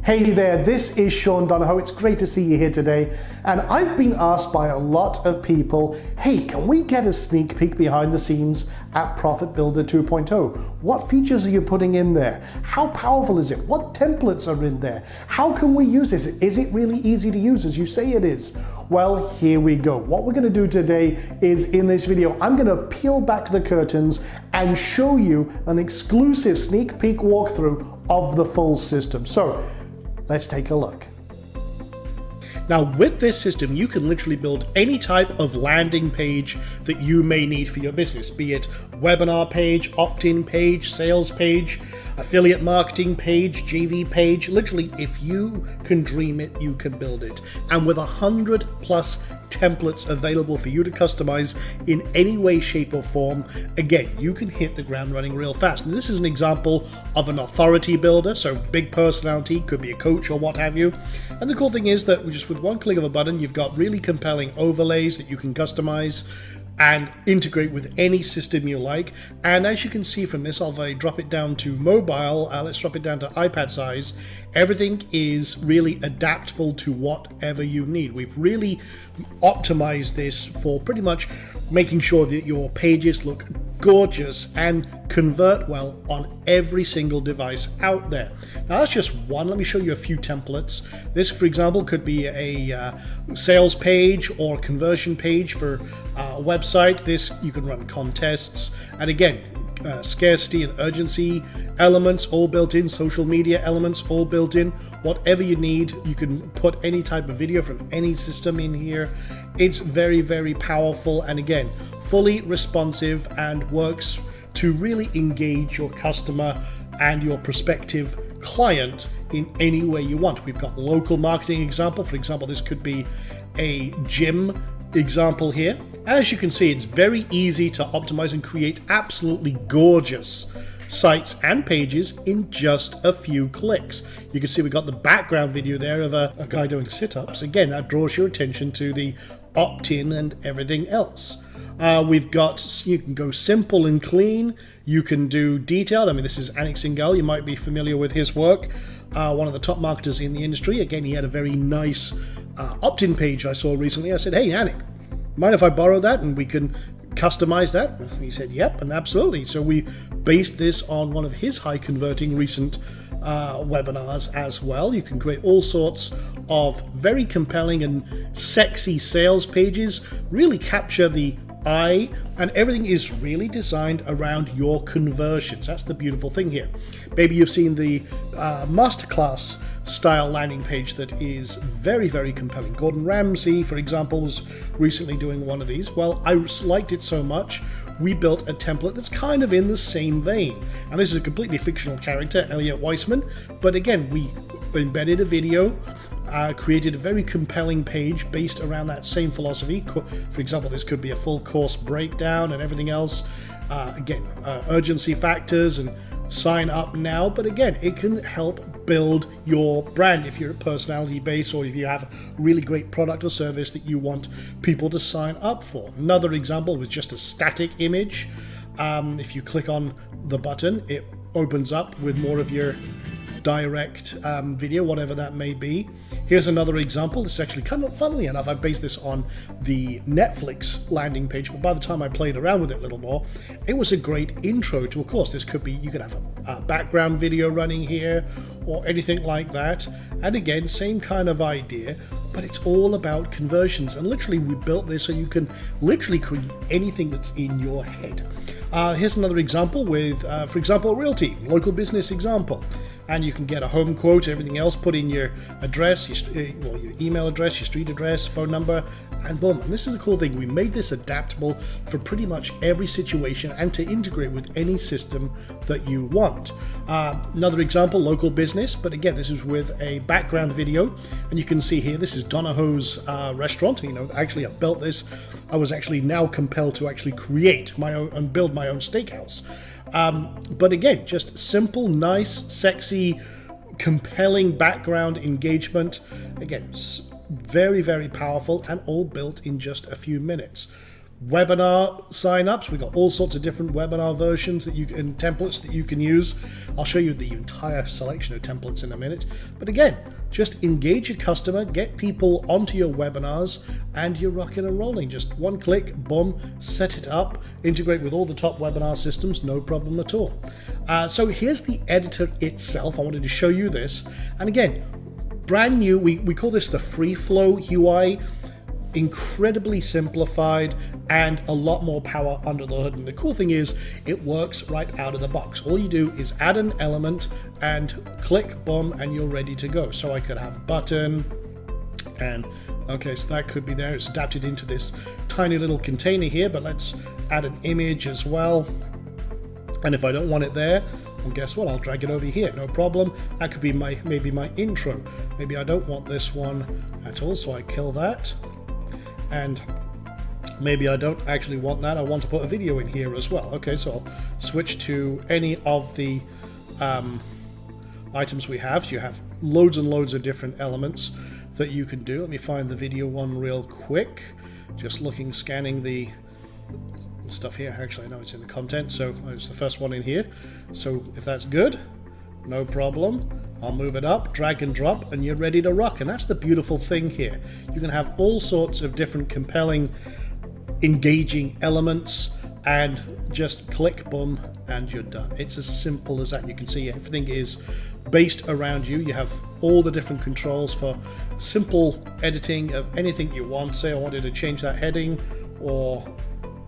Hey there, this is Sean Donahoe. It's great to see you here today. And I've been asked by a lot of people, hey, can we get a sneak peek behind the scenes at Profit Builder 2.0? What features are you putting in there? How powerful is it? What templates are in there? How can we use this? Is it really easy to use as you say it is? Well, here we go. What we're going to do today is in this video, I'm going to peel back the curtains and show you an exclusive sneak peek walkthrough of the full system. So let's take a look. Now with this system, you can literally build any type of landing page that you may need for your business, be it webinar page, opt-in page, sales page, affiliate marketing page, JV page. Literally, if you can dream it, you can build it. And with 100+ templates available for you to customize in any way, shape, or form, again, you can hit the ground running real fast. And this is an example of an authority builder, so big personality, could be a coach or what have you. And the cool thing is that just with one click of a button, you've got really compelling overlays that you can customize and integrate with any system you like. And as you can see from this, I'll drop it down to mobile, let's drop it down to iPad size. Everything is really adaptable to whatever you need. We've really optimized this for pretty much making sure that your pages look gorgeous and convert well on every single device out there. Now that's just one. Let me show you a few templates. This, for example, could be a sales page or conversion page for a website. This, you can run contests, and again, scarcity and urgency elements all built in, social media elements all built in. Whatever you need, you can put any type of video from any system in here. It's very, very powerful, and again, fully responsive and works to really engage your customer and your prospective client in any way you want. We've got local marketing example. For example, this could be a gym example here. As you can see, it's very easy to optimize and create absolutely gorgeous sites and pages in just a few clicks. You can see we've got the background video there of a guy doing sit-ups. Again, that draws your attention to the opt-in and everything else. We've got, you can go simple and clean. You can do detailed. I mean, this is Anik Singhal. You might be familiar with his work. One of the top marketers in the industry. Again, he had a very nice opt-in page I saw recently. I said, hey, Anik, mind if I borrow that and we can customize that? He said, yep, and absolutely. So we based this on one of his high converting recent webinars as well. You can create all sorts of very compelling and sexy sales pages, really capture the eye, and everything is really designed around your conversions. That's the beautiful thing here. Maybe you've seen the masterclass style landing page that is very, very compelling. Gordon Ramsay, for example, was recently doing one of these. Well, I liked it so much, we built a template that's kind of in the same vein. And this is a completely fictional character, Elliot Weissman, but again, we embedded a video, created a very compelling page based around that same philosophy. For example, this could be a full course breakdown and everything else. Again, urgency factors and sign up now, but again, it can help build your brand if you're a personality base or if you have a really great product or service that you want people to sign up for. Another example was just a static image. If you click on the button, it opens up with more of your direct video, whatever that may be. Here's another example. This is actually kind of, funnily enough, I based this on the Netflix landing page, but by the time I played around with it a little more, it was a great intro to a course. This could be, you could have a background video running here or anything like that. And again, same kind of idea, but it's all about conversions. And literally we built this so you can literally create anything that's in your head. Here's another example with, for example, realty, local business example. And you can get a home quote, everything else, put in your address, your email address, your street address, phone number, and boom. And this is the cool thing. We made this adaptable for pretty much every situation and to integrate with any system that you want. Another example, local business, but again, this is with a background video. And you can see here, this is Donahoe's restaurant. You know, actually I built this. I was actually now compelled to actually create my own and build my own steakhouse. But again, just simple, nice, sexy, compelling background engagement. Again, very, very powerful and all built in just a few minutes. webinar signups. We've got all sorts of different webinar versions that you and templates that you can use. I'll show you the entire selection of templates in a minute. But again, just engage your customer, get people onto your webinars, and you're rocking and rolling. Just one click, boom, set it up, integrate with all the top webinar systems, no problem at all. So here's the editor itself. I wanted to show you this. And again, brand new, we call this the free flow UI. Incredibly simplified and a lot more power under the hood. And the cool thing is it works right out of the box. All you do is add an element and click, boom, and you're ready to go. So I could have a button, and okay, so that could be there. It's adapted into this tiny little container here, but let's add an image as well. And if I don't want it there, well, guess what? I'll drag it over here, no problem. That could be maybe my intro. Maybe I don't want this one at all, so I kill that. And maybe I don't actually want that. I want to put a video in here as well. Okay, so I'll switch to any of the items we have. So you have loads and loads of different elements that you can do. Let me find the video one real quick. Just looking, scanning the stuff here. Actually, I know it's in the content, so it's the first one in here. So if that's good, no problem. I'll move it up, drag and drop, and you're ready to rock. And that's the beautiful thing here. You can have all sorts of different compelling, engaging elements, and just click, boom, and you're done. It's as simple as that. And you can see everything is based around you. You have all the different controls for simple editing of anything you want. Say I wanted to change that heading or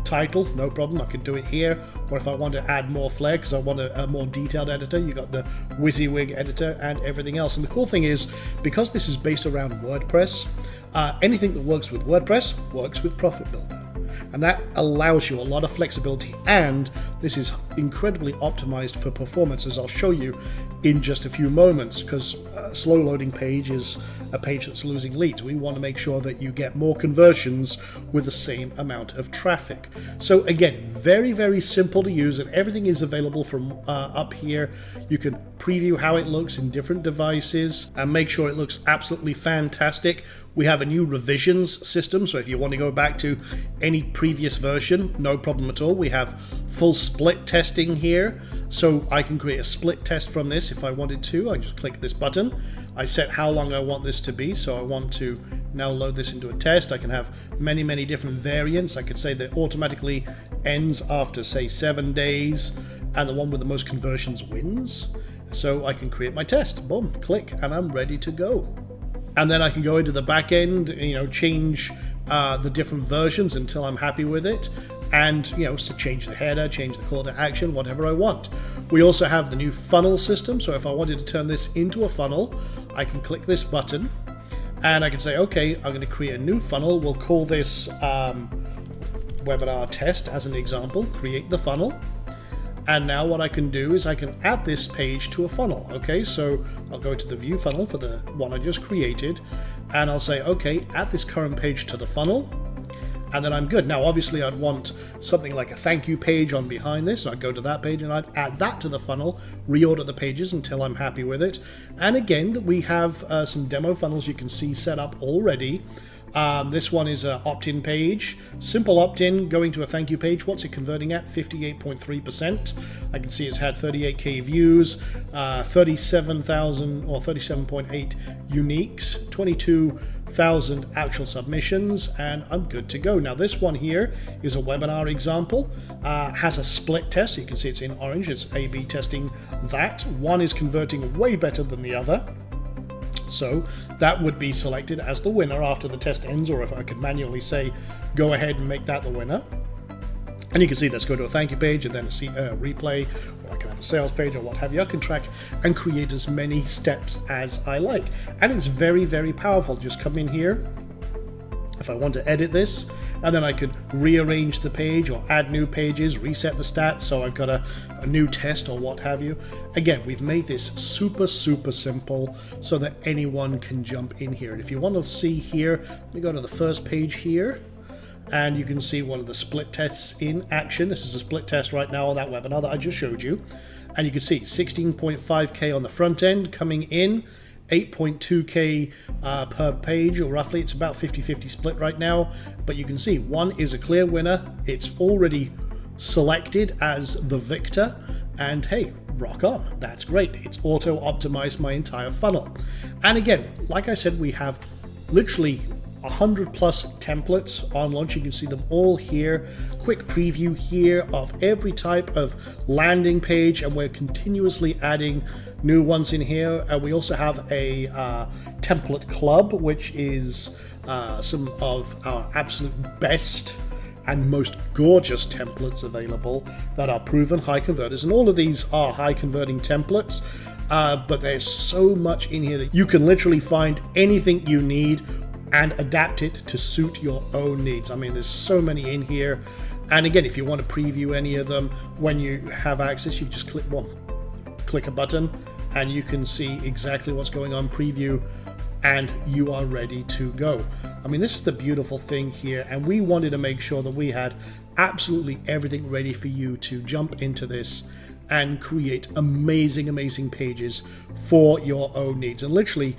title, no problem, I could do it here. Or if I want to add more flair because I want a more detailed editor, you got the WYSIWYG editor and everything else. And the cool thing is, because this is based around WordPress, anything that works with WordPress works with Profit Builder. And that allows you a lot of flexibility, and this is incredibly optimized for performance, as I'll show you in just a few moments, because a slow loading page is a page that's losing leads. We want to make sure that you get more conversions with the same amount of traffic. So again, very, very simple to use, and everything is available from up here. You can preview how it looks in different devices and make sure it looks absolutely fantastic. We have a new revisions system, so if you want to go back to any previous version, no problem at all. We have full split testing here, so I can create a split test from this if I wanted to. I just click this button. I set how long I want this to be, so I want to now load this into a test. I can have many, many different variants. I could say that automatically ends after, say, 7 days, and the one with the most conversions wins. So I can create my test. Boom, click, and I'm ready to go. And then I can go into the back end, change the different versions until I'm happy with it, and so change the header, change the call to action, whatever I want. We also have the new funnel system, so if I wanted to turn this into a funnel, I can click this button and I can say, okay, I'm going to create a new funnel. We'll call this webinar test as an example. Create the funnel. And now what I can do is I can add this page to a funnel. Okay, so I'll go to the view funnel for the one I just created, and I'll say, okay, add this current page to the funnel, and then I'm good. Now, obviously, I'd want something like a thank you page on behind this. So I'd go to that page and I'd add that to the funnel, reorder the pages until I'm happy with it. And again, we have some demo funnels you can see set up already. This one is an opt-in page, simple opt-in, going to a thank you page. What's it converting at? 58.3%. I can see it's had 38k views, 37,000 or 37.8 uniques, 22,000 actual submissions, and I'm good to go. Now this one here is a webinar example, has a split test. You can see it's in orange. It's A/B testing that. One is converting way better than the other. So that would be selected as the winner after the test ends, or if I could manually say, go ahead and make that the winner. And you can see, let's go to a thank you page and then a replay, or I can have a sales page or what have you. I can track and create as many steps as I like. And it's very, very powerful. Just come in here. If I want to edit this, and then I could rearrange the page or add new pages, reset the stats, so I've got a new test or what have you. Again, we've made this super, super simple so that anyone can jump in here. And if you want to see here, let me go to the first page here, and you can see one of the split tests in action. This is a split test right now on that webinar that I just showed you. And you can see 16.5k on the front end coming in, 8.2K per page, or roughly. It's about 50-50 split right now, but you can see one is a clear winner. It's already selected as the victor, and hey, rock on, that's great. It's auto optimized my entire funnel. And again, like I said, we have literally 100 plus templates on launch. You can see them all here. Quick preview here of every type of landing page, and we're continuously adding new ones in here. We also have a template club, which is some of our absolute best and most gorgeous templates available that are proven high converters. And all of these are high converting templates, but there's so much in here that you can literally find anything you need and adapt it to suit your own needs. I mean, there's so many in here. And again, if you want to preview any of them, when you have access, you just click a button and you can see exactly what's going on, preview, and you are ready to go. I mean, this is the beautiful thing here, and we wanted to make sure that we had absolutely everything ready for you to jump into this and create amazing pages for your own needs. And literally,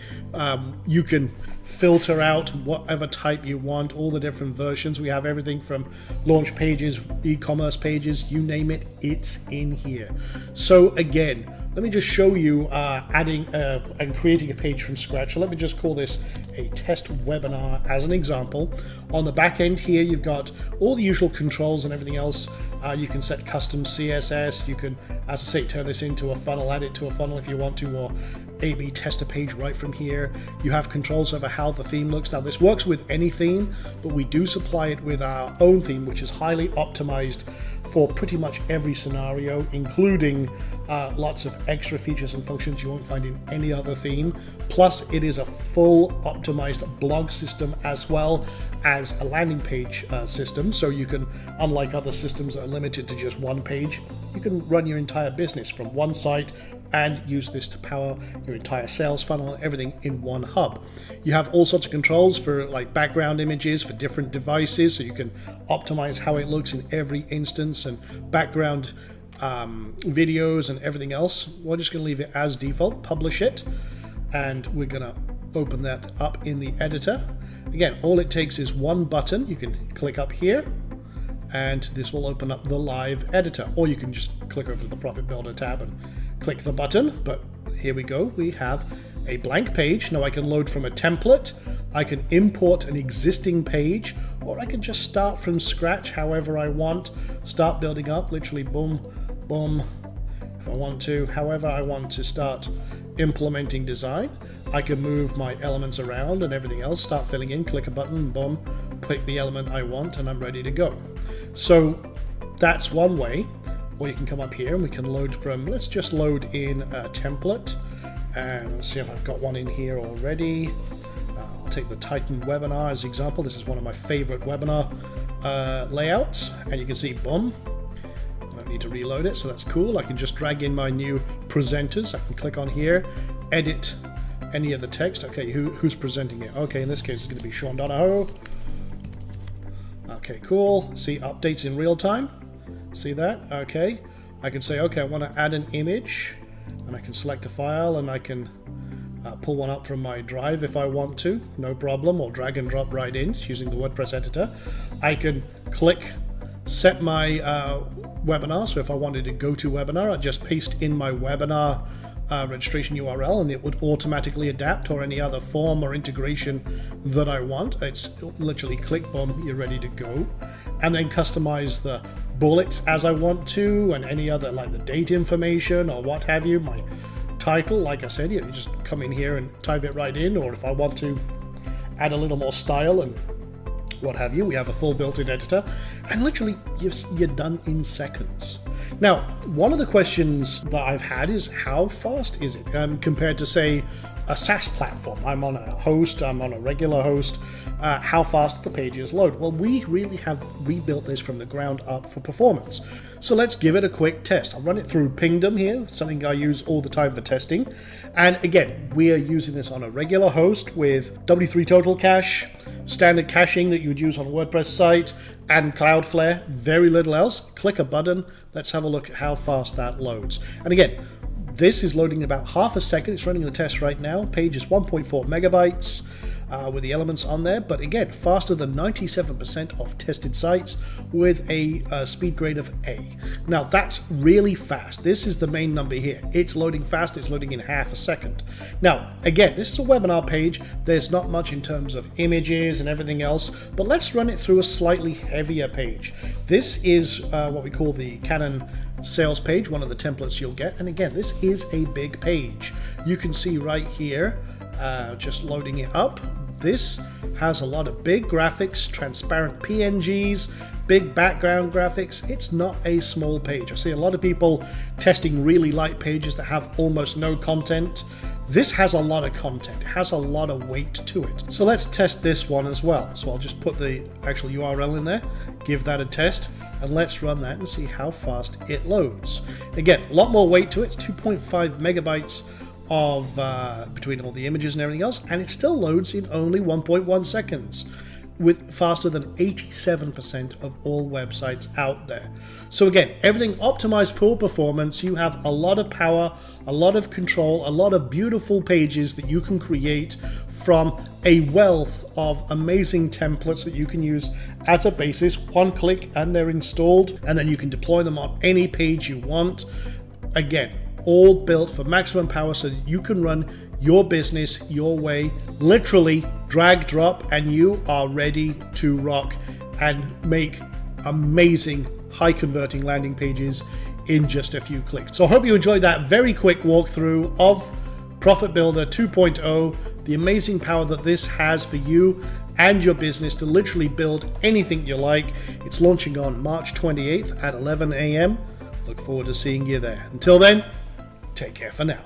you can filter out whatever type you want, all the different versions. We have everything from launch pages, e-commerce pages, you name it, it's in here. So again, let me just show you adding and creating a page from scratch. So let me just call this a test webinar as an example. On the back end here, you've got all the usual controls and everything else. You can set custom CSS. You can, as I say, turn this into a funnel, add it to a funnel if you want to, or A/B test a page right from here. You have controls over how the theme looks. Now, this works with any theme, but we do supply it with our own theme, which is highly optimized for pretty much every scenario, including lots of extra features and functions you won't find in any other theme. Plus, it is a full optimized blog system as well as a landing page system. So you can, unlike other systems that are limited to just one page, you can run your entire business from one site and use this to power your entire sales funnel and everything in one hub. You have all sorts of controls for like background images for different devices, so you can optimize how it looks in every instance, and background videos and everything else. We're just going to leave it as default, publish it, and we're going to open that up in the editor. Again, all it takes is one button. You can click up here and this will open up the live editor, or you can just click over to the Profit Builder tab and click the button. But here we go, we have a blank page. Now I can load from a template, I can import an existing page, or I can just start from scratch however I want, start building up, literally boom, boom, if I want to, however I want to start implementing design. I can move my elements around and everything else, start filling in, click a button, boom, pick the element I want, and I'm ready to go. So that's one way. Or you can come up here and we can load from, let's just load in a template and see if I've got one in here already. I'll take the Titan webinar as an example. This is one of my favorite webinar layouts, and you can see, boom, I don't need to reload it, so that's cool. I can just drag in my new presenters. I can click on here, edit any of the text. Okay, who's presenting it? Okay, in this case it's going to be Sean Donahoe. Okay, cool. See updates in real time. See that? Okay. I can say, okay, I want to add an image, and I can select a file, and I can pull one up from my drive if I want to, no problem, or drag and drop right in using the WordPress editor. I can click set my webinar, so if I wanted to go to webinar, I just paste in my webinar registration URL, and it would automatically adapt, or any other form or integration that I want. It's literally click, boom, you're ready to go. And then customize the bullets as I want to, and any other, like the date information or what have you, my title, like I said, you just come in here and type it right in, or if I want to add a little more style and what have you, we have a full built-in editor, and literally you're done in seconds. Now, one of the questions that I've had is, how fast is it compared to, say, a SaaS platform? I'm on a host, I'm on a regular host. How fast the pages load? Well, we really have rebuilt this from the ground up for performance. So let's give it a quick test. I'll run it through Pingdom here, something I use all the time for testing. And again, we are using this on a regular host with W3 Total Cache, standard caching that you would use on a WordPress site, and Cloudflare, very little else. Click a button, let's have a look at how fast that loads. And again, This is loading in about half a second. It's running the test right now. Page is 1.4 megabytes. With the elements on there, but again, faster than 97% of tested sites with a speed grade of A. Now that's really fast. This is the main number here. It's loading fast, it's loading in half a second. Now, again, this is a webinar page. There's not much in terms of images and everything else, but let's run it through a slightly heavier page. This is what we call the Canon sales page, one of the templates you'll get. And again, this is a big page. You can see right here, just loading it up. This has a lot of big graphics, transparent PNGs, big background graphics. It's not a small page. I see a lot of people testing really light pages that have almost no content. This has a lot of content. It has a lot of weight to it. So let's test this one as well. So I'll just put the actual URL in there, give that a test, and let's run that and see how fast it loads. Again, a lot more weight to it. It's 2.5 megabytes of between all the images and everything else, and it still loads in only 1.1 seconds, with faster than 87% of all websites out there. So again, everything optimized for performance. You have a lot of power, a lot of control, a lot of beautiful pages that you can create from a wealth of amazing templates that you can use as a basis. One click and they're installed, and then you can deploy them on any page you want. Again, all built for maximum power so that you can run your business your way, literally drag drop, and you are ready to rock and make amazing high converting landing pages in just a few clicks. So I hope you enjoyed that very quick walkthrough of Profit Builder 2.0, the amazing power that this has for you and your business to literally build anything you like. It's launching on March 28th at 11 a.m. Look forward to seeing you there. Until then, take care for now.